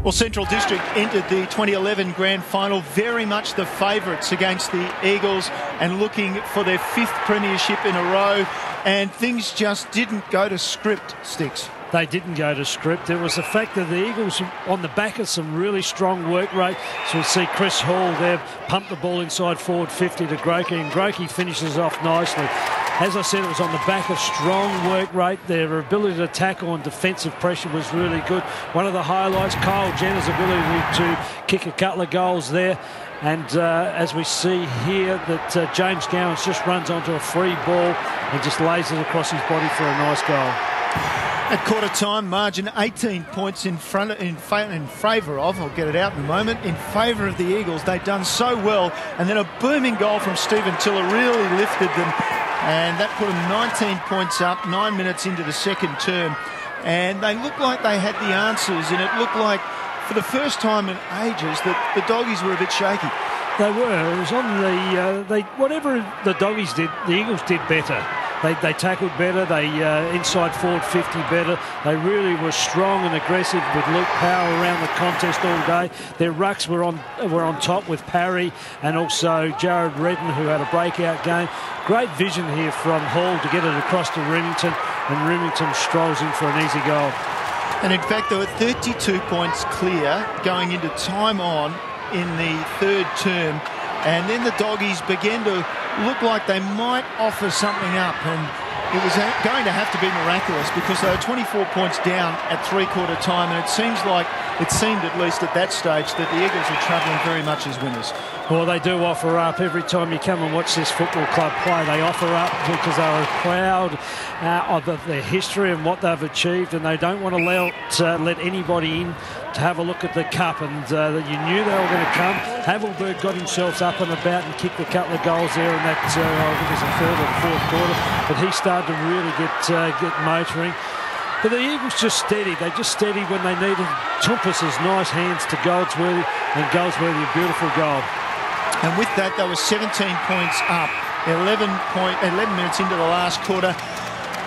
Well, Central District entered the 2011 Grand Final very much the favourites against the Eagles and looking for their 5th premiership in a row, and things just didn't go to script, Sticks. They didn't go to script. It was the fact that the Eagles on the back of some really strong work rate. So we'll see Chris Hall there pump the ball inside forward 50 to Grokey, and Grokey finishes off nicely. As I said, it was on the back of strong work rate. Their ability to tackle and defensive pressure was really good. One of the highlights, Kyle Jenner's ability to kick a couple of goals there. And as we see here, that James Gowans just runs onto a free ball and just lays it across his body for a nice goal. At quarter time, margin 18 points in favour of, I'll get it out in a moment, in favour of the Eagles. They'd done so well, and then a booming goal from Stephen Tiller really lifted them, and that put them 19 points up 9 minutes into the second term. And they looked like they had the answers, and it looked like for the first time in ages that the Doggies were a bit shaky. They were. It was on the... whatever the Doggies did, the Eagles did better. They tackled better, they inside forward 50 better. They really were strong and aggressive with Luke Power around the contest all day. Their rucks were on top with Parry and also Jared Redden, who had a breakout game. Great vision here from Hall to get it across to Remington, and Remington strolls in for an easy goal. And in fact, they were 32 points clear going into time on in the third term. And then the Doggies began to look like they might offer something up, and it was going to have to be miraculous because they were 24 points down at three-quarter time, and it seemed at least at that stage that the Eagles were travelling very much as winners. Well, they do offer up. Every time you come and watch this football club play, they offer up because they're proud of their history and what they've achieved, and they don't want to let anybody in to have a look at the cup, and you knew they were going to come. Havelberg got himself up and about and kicked a couple of goals there in that, I think it was the third or the fourth quarter, but he started to really get motoring. But the Eagles just steady. They just steadied when they needed. Tumpus's nice hands to Goldsworthy, and Goldsworthy a beautiful goal. And with that, they were 17 points up, 11 minutes into the last quarter.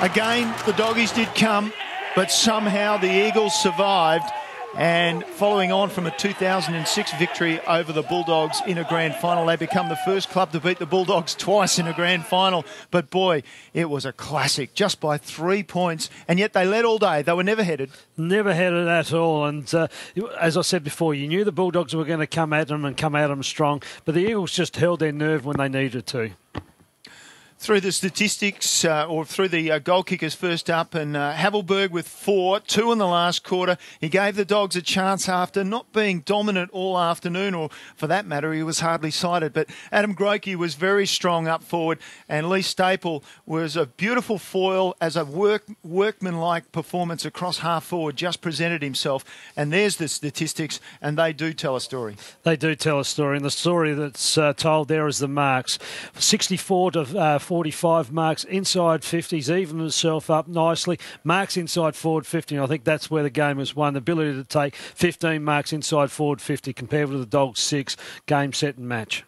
Again, the Doggies did come, but somehow the Eagles survived. And following on from a 2006 victory over the Bulldogs in a grand final, they become the first club to beat the Bulldogs twice in a grand final. But boy, it was a classic, just by 3 points. And yet they led all day. They were never headed. Never headed at all. And as I said before, you knew the Bulldogs were going to come at them and come at them strong. But the Eagles just held their nerve when they needed to. Through the statistics, or through the goal kickers first up, and Havelberg with 4, 2 in the last quarter. He gave the Dogs a chance after not being dominant all afternoon, or for that matter, he was hardly sighted. But Adam Grokey was very strong up forward, and Lee Staple was a beautiful foil as a workmanlike performance across half forward, just presented himself. And there's the statistics, and they do tell a story. They do tell a story, and the story that's told there is the marks. 64 to 45 marks, inside 50s, evened himself up nicely. Marks inside forward 50, and I think that's where the game was won. The ability to take 15 marks inside forward 50 compared with the Dogs 6, game, set and match.